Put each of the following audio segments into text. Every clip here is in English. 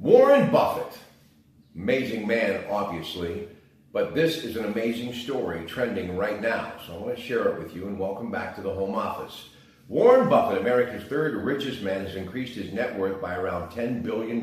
Warren Buffett, amazing man, obviously, but this is an amazing story trending right now. So I want to share it with you, and welcome back to the home office. Warren Buffett, America's third richest man, has increased his net worth by around $10 billion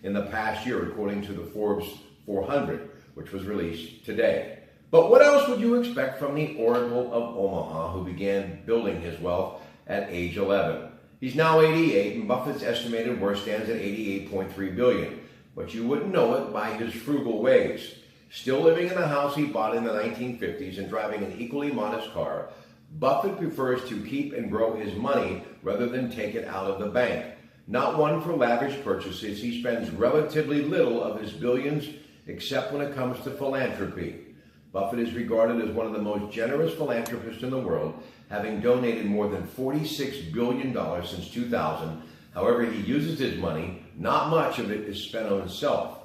in the past year, according to the Forbes 400, which was released today. But what else would you expect from the Oracle of Omaha, who began building his wealth at age 11? He's now 88, and Buffett's estimated worth stands at $88.3 billion. But you wouldn't know it by his frugal ways. Still living in the house he bought in the 1950s and driving an equally modest car, Buffett prefers to keep and grow his money rather than take it out of the bank. Not one for lavish purchases, he spends relatively little of his billions except when it comes to philanthropy. Buffett is regarded as one of the most generous philanthropists in the world, having donated more than $46 billion since 2000. However, he uses his money, not much of it is spent on himself.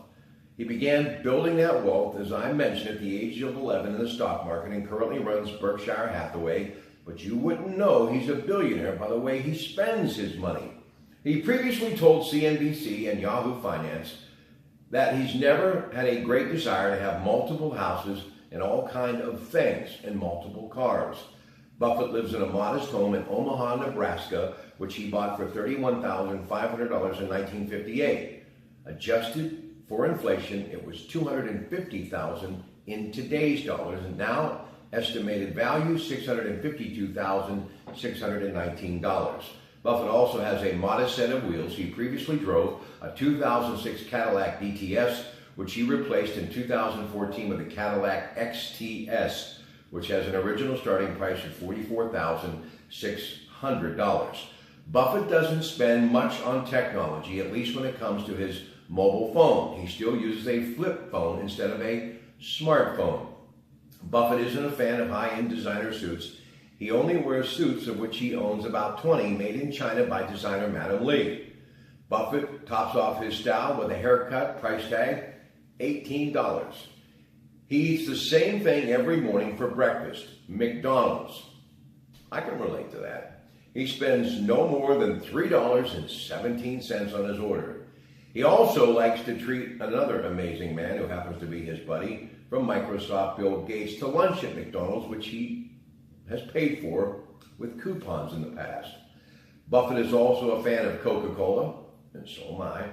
He began building that wealth, as I mentioned, at the age of 11 in the stock market and currently runs Berkshire Hathaway, but you wouldn't know he's a billionaire by the way he spends his money. He previously told CNBC and Yahoo Finance that he's never had a great desire to have multiple houses and all kinds of things and multiple cars. Buffett lives in a modest home in Omaha, Nebraska, which he bought for $31,500 in 1958. Adjusted for inflation, it was $250,000 in today's dollars, and now estimated value $652,619. Buffett also has a modest set of wheels. He previously drove a 2006 Cadillac DTS, which he replaced in 2014 with a Cadillac XTS, which has an original starting price of $44,600. Buffett doesn't spend much on technology, at least when it comes to his mobile phone. He still uses a flip phone instead of a smartphone. Buffett isn't a fan of high-end designer suits. He only wears suits of which he owns about 20 made in China by designer Madam Lee. Buffett tops off his style with a haircut, price tag $18. He eats the same thing every morning for breakfast, McDonald's. I can relate to that. He spends no more than $3.17 on his order. He also likes to treat another amazing man who happens to be his buddy from Microsoft, Bill Gates, to lunch at McDonald's, which he has paid for with coupons in the past. Buffett is also a fan of Coca-Cola, and so am I.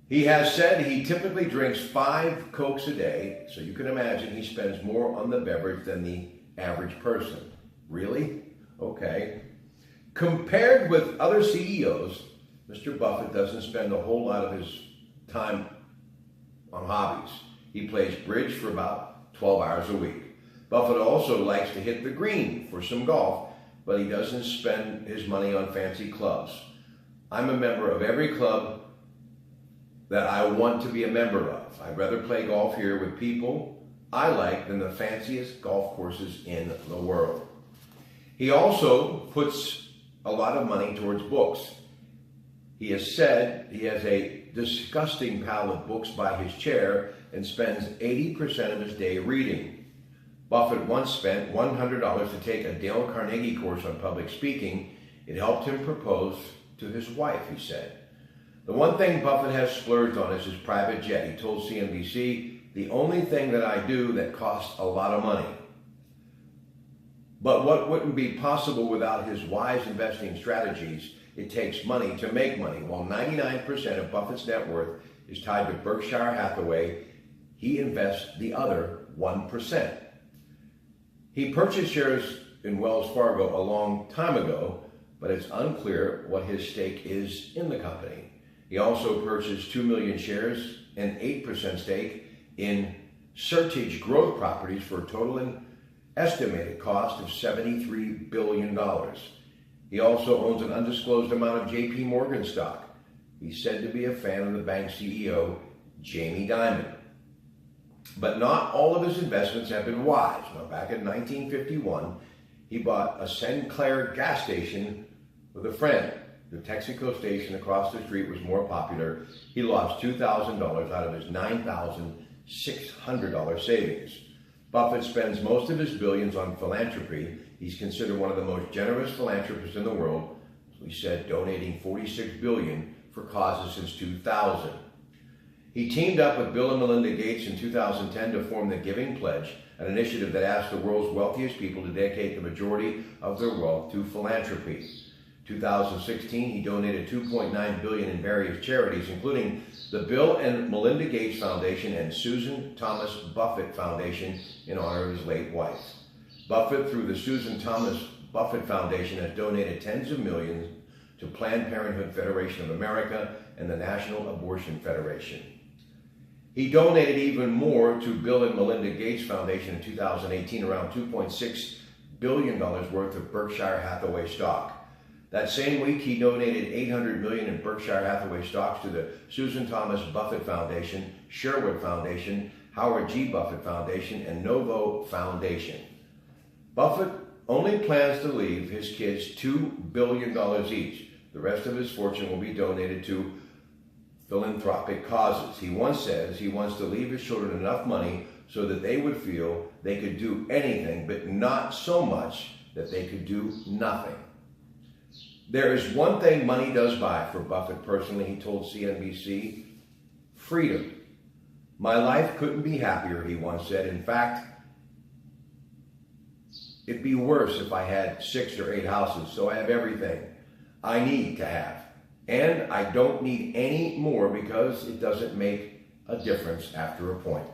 He has said he typically drinks 5 Cokes a day, so you can imagine he spends more on the beverage than the average person. Really? Okay. Compared with other CEOs, Mr. Buffett doesn't spend a whole lot of his time on hobbies. He plays bridge for about 12 hours a week. Buffett also likes to hit the green for some golf, but he doesn't spend his money on fancy clubs. I'm a member of every club that I want to be a member of. I'd rather play golf here with people I like than the fanciest golf courses in the world. He also puts a lot of money towards books. He has said he has a disgusting pile of books by his chair and spends 80% of his day reading. Buffett once spent $100 to take a Dale Carnegie course on public speaking. It helped him propose to his wife, he said. The one thing Buffett has splurged on is his private jet. He told CNBC, "The only thing that I do that costs a lot of money." But what wouldn't be possible without his wise investing strategies? It takes money to make money. While 99% of Buffett's net worth is tied to Berkshire Hathaway, he invests the other 1%. He purchased shares in Wells Fargo a long time ago, but it's unclear what his stake is in the company. He also purchased 2 million shares and 8% stake in Certage Growth Properties for a total estimated cost of $73 billion. He also owns an undisclosed amount of JP Morgan stock. He's said to be a fan of the bank's CEO, Jamie Dimon. But not all of his investments have been wise. Now, back in 1951, he bought a Sinclair gas station with a friend. The Texaco station across the street was more popular. He lost $2,000 out of his $9,600 savings. Buffett spends most of his billions on philanthropy. He's considered one of the most generous philanthropists in the world. He said donating $46 billion for causes since 2000. He teamed up with Bill and Melinda Gates in 2010 to form the Giving Pledge, an initiative that asks the world's wealthiest people to dedicate the majority of their wealth to philanthropy. 2016, he donated $2.9 billion in various charities, including the Bill and Melinda Gates Foundation and Susan Thomas Buffett Foundation in honor of his late wife. Buffett, through the Susan Thomas Buffett Foundation, has donated tens of millions to Planned Parenthood Federation of America and the National Abortion Federation. He donated even more to Bill and Melinda Gates Foundation in 2018, around $2.6 billion worth of Berkshire Hathaway stock. That same week, he donated $800 million in Berkshire Hathaway stocks to the Susan Thomas Buffett Foundation, Sherwood Foundation, Howard G. Buffett Foundation, and Novo Foundation. Buffett only plans to leave his kids $2 billion each. The rest of his fortune will be donated to philanthropic causes. He once says he wants to leave his children enough money so that they would feel they could do anything, but not so much that they could do nothing. There is one thing money does buy for Buffett personally, he told CNBC: freedom. My life couldn't be happier, he once said. In fact, it'd be worse if I had 6 or 8 houses, so I have everything I need to have. And I don't need any more because it doesn't make a difference after a point.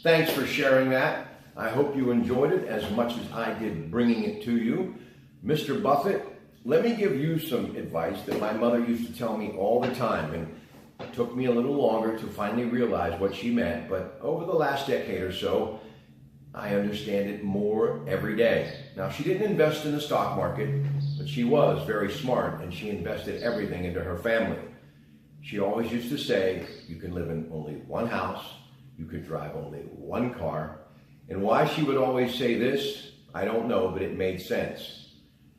Thanks for sharing that. I hope you enjoyed it as much as I did bringing it to you. Mr. Buffett, let me give you some advice that my mother used to tell me all the time, and it took me a little longer to finally realize what she meant, but over the last decade or so, I understand it more every day. Now, she didn't invest in the stock market, but she was very smart, and she invested everything into her family. She always used to say, you can live in only one house, you could drive only one car, and why she would always say this, I don't know, but it made sense.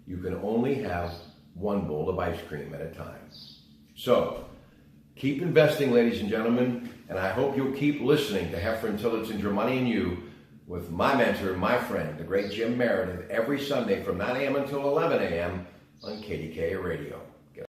You can only have one bowl of ice cream at a time. So, keep investing, ladies and gentlemen, and I hope you'll keep listening to Heffron Tillotson, Your Money and You, with my mentor, my friend, the great Jim Meredith, every Sunday from 9 a.m. until 11 a.m. on KDKA Radio.